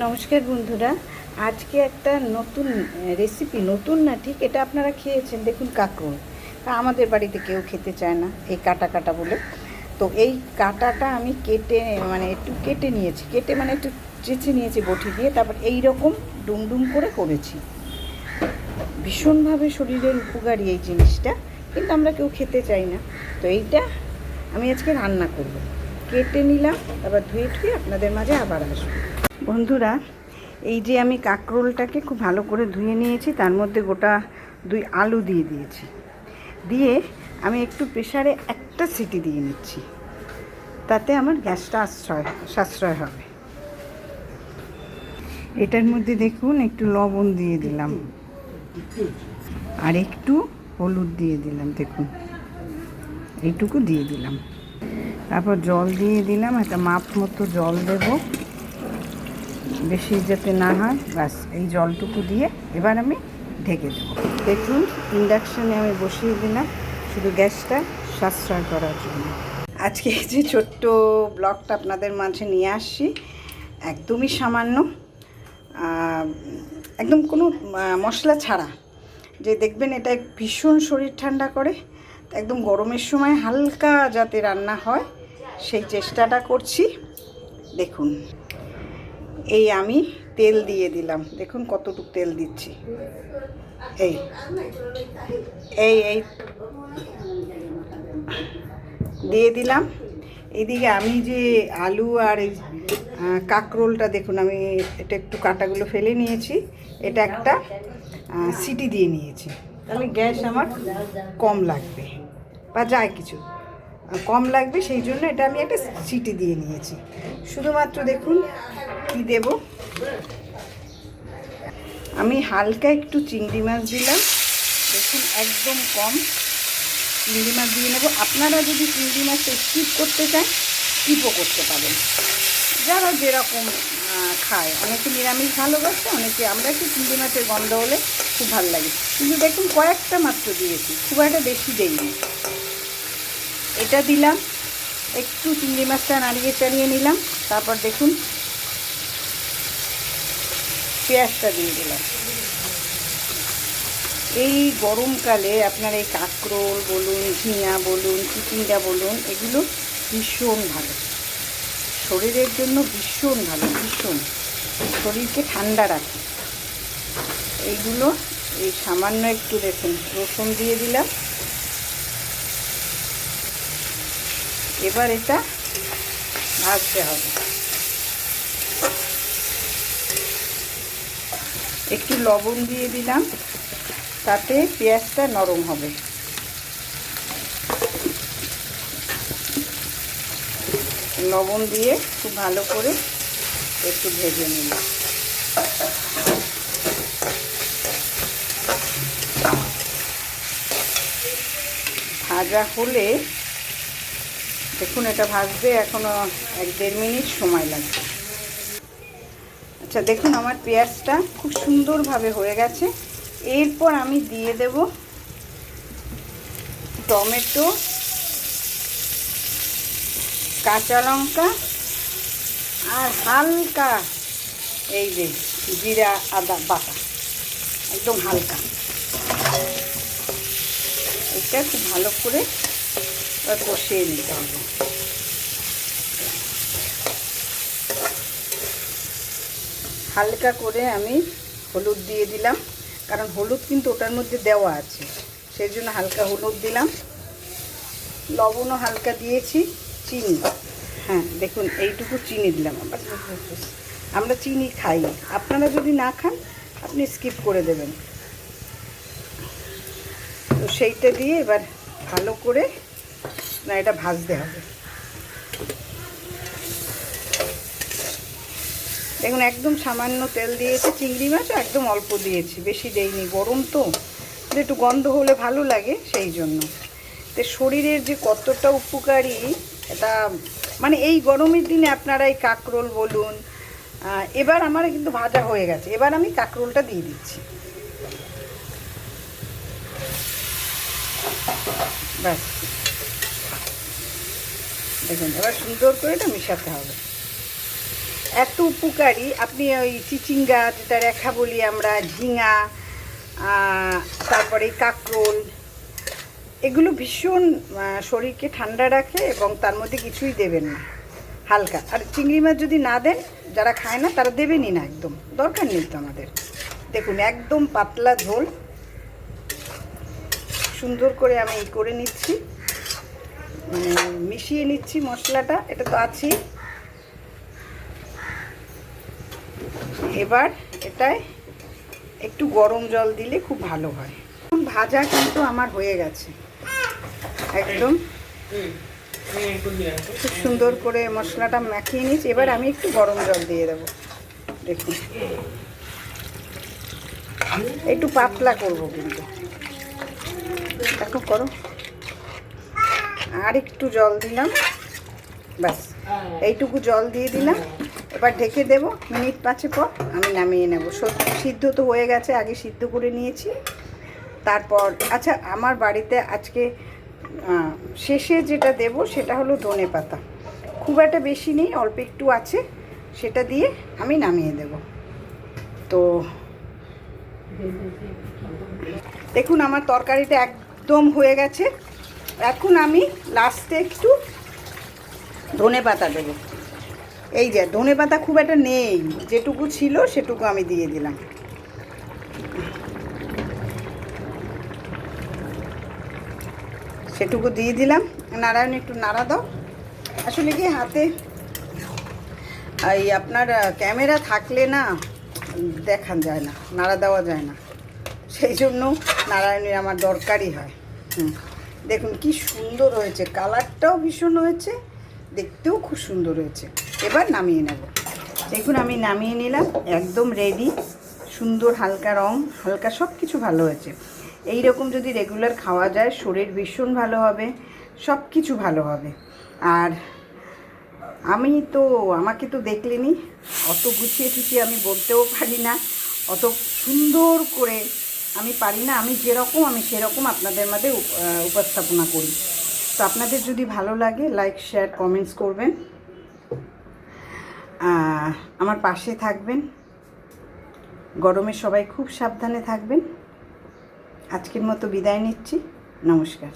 নমস্কার বন্ধুরা, আজকে একটা নতুন রেসিপি, নতুন না ঠিক, এটা আপনারা খেয়েছেন। দেখুন, কাঁকরোল আমাদের বাড়িতে কেউ খেতে চায় না এই কাটা কাটা বলে। তো এই কাটাটা আমি কেটে একটু কেটে নিয়েছি, একটু চেঁচে নিয়েছি বটি দিয়ে, তারপর এই রকম ডুমডুম করে করেছি। ভীষণভাবে শরীরের উপকারী এই জিনিসটা, কিন্তু আমরা কেউ খেতে চাই না। তো এইটা আমি আজকে রান্না করব। কেটে নিলাম, তারপর ধুয়ে আপনাদের মাঝে আবার আসবো। বন্ধুরা, এই যে আমি কাঁকরোলটাকে খুব ভালো করে ধুয়ে নিয়েছি, তার মধ্যে গোটা 2 আলু দিয়ে দিয়েছি। দিয়ে আমি একটু প্রেসারে একটা সিটি দিয়ে নিচ্ছি, তাতে আমার গ্যাসটা সাশ্রয় হবে। এটার মধ্যে দেখুন একটু লবণ দিয়ে দিলাম, আর একটু হলুদ দিয়ে দিলাম। দেখুন, এইটুকু দিয়ে দিলাম। তারপর জল দিয়ে দিলাম, একটা মাপ মতো জল দেবো, বেশি যাতে না হয়। ব্যাস, এই জলটুকু দিয়ে এবার আমি ঢেকে দেবো। দেখুন, ইন্ডাকশানে আমি বসিয়ে দিলাম শুধু গ্যাসটা সাশ্রয় করার জন্য। আজকে এই যে ছোট্ট ব্লগটা আপনাদের মাঝে নিয়ে আসছি, একদমই সামান্য, একদম কোনো মশলা ছাড়া। যে দেখবেন, এটা ভীষণ শরীর ঠান্ডা করে। একদম গরমের সময় হালকা যাতে রান্না হয়, সেই চেষ্টাটা করছি। দেখুন, এই আমি তেল দিয়ে দিলাম। দেখুন কতটুকু তেল দিচ্ছি। এই এই এই দিয়ে দিলাম। এদিকে আমি যে আলু আর এই কাঁকরোলটা, দেখুন আমি এটা একটু কাঁটাগুলো ফেলে নিয়েছি। এটা একটা সিটি দিয়ে নিয়েছি, তাহলে গ্যাস আমার কম লাগবে, বা যায় কিছু কম লাগবে, সেই জন্য এটা আমি একটা সিটি দিয়ে নিয়েছি। শুধুমাত্র দেখুন কি দেব, আমি হালকা একটু চিংড়ি মাছ দিলাম। দেখুন, একদম কম চিংড়ি মাছ দিয়ে নেব। আপনারা যদি চিংড়ি মাছটা স্কিপ করতে চান, স্কিপও করতে পারেন, যারা যেরকম খায়। অনেকে নিরামিষ ভালোবাসে, অনেকে, আমরা একটু চিংড়ি মাছের গন্ধ হলে খুব ভালো লাগে। কিন্তু দেখুন, কয়েকটা মাত্র দিয়েছি, খুব একটা বেশি দেইনি। এটা দিলাম, একটু চিংড়ি মাছটা নাড়িয়ে চাড়িয়ে নিলাম। তারপর দেখুন, পেঁয়াজটা দিয়ে দিলাম। এই গরমকালে আপনার এই কাঁকরোল বলুন, ঝিঙা বলুন, চিচিঙ্গা বলুন, এগুলো ভীষণ ভালো, শরীরের জন্য ভীষণ ভালো, ভীষণ শরীরকে ঠান্ডা রাখে এইগুলো। এই সামান্য একটু দেখুন রসুন দিয়ে দিলাম। এবার এটা ভাজতে হবে। একটু লবণ দিয়ে দিলাম, তাতে পেঁয়াজটা নরম হবে। লবণ দিয়ে খুব ভালো করে একটু ভেজে নিলাম। ভাজা হলে দেখুন, এটা ভাজতে এখনো 1-1.5 মিনিট সময় লাগবে। আচ্ছা, দেখুন আমার পেঁয়াজটা খুব সুন্দরভাবে হয়ে গেছে। এরপর আমি দিয়ে দেব টমেটো, কাঁচা লঙ্কা, আর হালকা এই যে জিরা আদা বাটা, একদম হালকা। এটা খুব ভালো করে কষিয়ে নিতে হবে। হালকা করে আমি হলুদ দিয়ে দিলাম, কারণ হলুদ কিন্তু ওটার মধ্যে দেওয়া আছে, সেই জন্য হালকা হলুদ দিলাম। লবণও হালকা দিয়েছি। চিনি, হ্যাঁ দেখুন এইটুকু চিনি দিলাম। আমরা চিনি খাই, আপনারা যদি না খান আপনি স্কিপ করে দেবেন। তো সেইটা দিয়ে এবার ভালো করে এটা ভাজতে হবে। দেখুন, একদম সামান্য তেল দিয়েছি, চিংড়ি মাছও একদম অল্প দিয়েছি, বেশি দেইনি। গরম তো, একটু গন্ধ হলে ভালো লাগে, সেই জন্য। তো শরীরের যে কতটা উপকারী এটা, এই গরমের দিনে আপনারা এই কাঁকরোল বলুন। এবার আমার কিন্তু ভাজা হয়ে গেছে, এবার আমি কাঁকরোলটা দিয়ে দিচ্ছি। ব্যাস, দেখুন এবার সুন্দর করে এটা মেশাতে হবে। এত উপকারী। আপনি ওই চিচিঙ্গা, যেটা রেখা বলি আমরা, ঝিঙা, তারপরে কাঁকরোল, এগুলো ভীষণ শরীরকে ঠান্ডা রাখে এবং তার মধ্যে কিছুই দেবেন না, হালকা। আর চিংড়ি মাছ যদি না দেন, যারা খায় না তারা দেবেনই না, একদম দরকার নেই তো আমাদের। দেখুন একদম পাতলা ঝোল, সুন্দর করে আমি এই করে নিচ্ছি, মানে মিশিয়ে নিচ্ছি মশলাটা, এটা তো আছেই। এবার এটায় একটু গরম জল দিলে খুব ভালো হয়। ভাজা কিন্তু আমার হয়ে গেছে একদম, খুব সুন্দর করে মশলাটা মাখিয়ে নিয়েছি। এবার আমি একটু গরম জল দিয়ে দেবো। দেখুন একটু পাতলা করবো কিন্তু, দেখো করো। আর একটু জল দিলাম, ব্যাস এইটুকু জল দিয়ে দিলাম। এবার ঢেকে দেব, মিনিট 5 পর আমি নামিয়ে নেব। সিদ্ধ তো হয়ে গেছে, আগে সিদ্ধ করে নিয়েছি। তারপর আচ্ছা, আমার বাড়িতে আজকে শেষে যেটা দেব সেটা হলো ধনেপাতা। খুব একটা বেশি নেই, অল্প একটু আছে, সেটা দিয়ে আমি নামিয়ে দেব। তো দেখুন আমার তরকারিটা একদম হয়ে গেছে। এখন আমি লাস্টে একটু ধনেপাতা দেবো। এই যে ধনেপাতা খুব একটা নেই, যেটুকু ছিল সেটুকু আমি দিয়ে দিলাম। সেটুকু দিয়ে দিলাম। নারায়ণ একটু নাড়া দাও। আসলে কি হাতে এই আপনার ক্যামেরা থাকলে না দেখান যায় না, নাড়া দেওয়া যায় না, সেই জন্য নারায়ণের আমার দরকারই হয়। দেখুন কি সুন্দর হয়েছে, কালারটাও ভীষণ হয়েছে, দেখতেও খুব সুন্দর হয়েছে। এবার নামিয়ে নেব। দেখুন আমি নামিয়ে নিলাম, একদম রেডি। সুন্দর হালকা রং, হালকা সব কিছু ভালো হয়েছে। এই রকম যদি রেগুলার খাওয়া যায় শরীর ভীষণ ভালো হবে, সব কিছু ভালো হবে। আর আমাকে তো দেখলেনি, অত গুছিয়ে টুছিয়ে আমি বলতেও পারি না, অত সুন্দর করে আমি পারি না। আমি যেরকম আমি সেরকম আপনাদের মাঝে উপস্থাপনা করি। তো আপনাদের যদি ভালো লাগে লাইক, শেয়ার, কমেন্টস করবেন, আমার পাশে থাকবেন। গরমে সবাই খুব সাবধানে থাকবেন। আজকের মতো বিদায় নিচ্ছি, নমস্কার।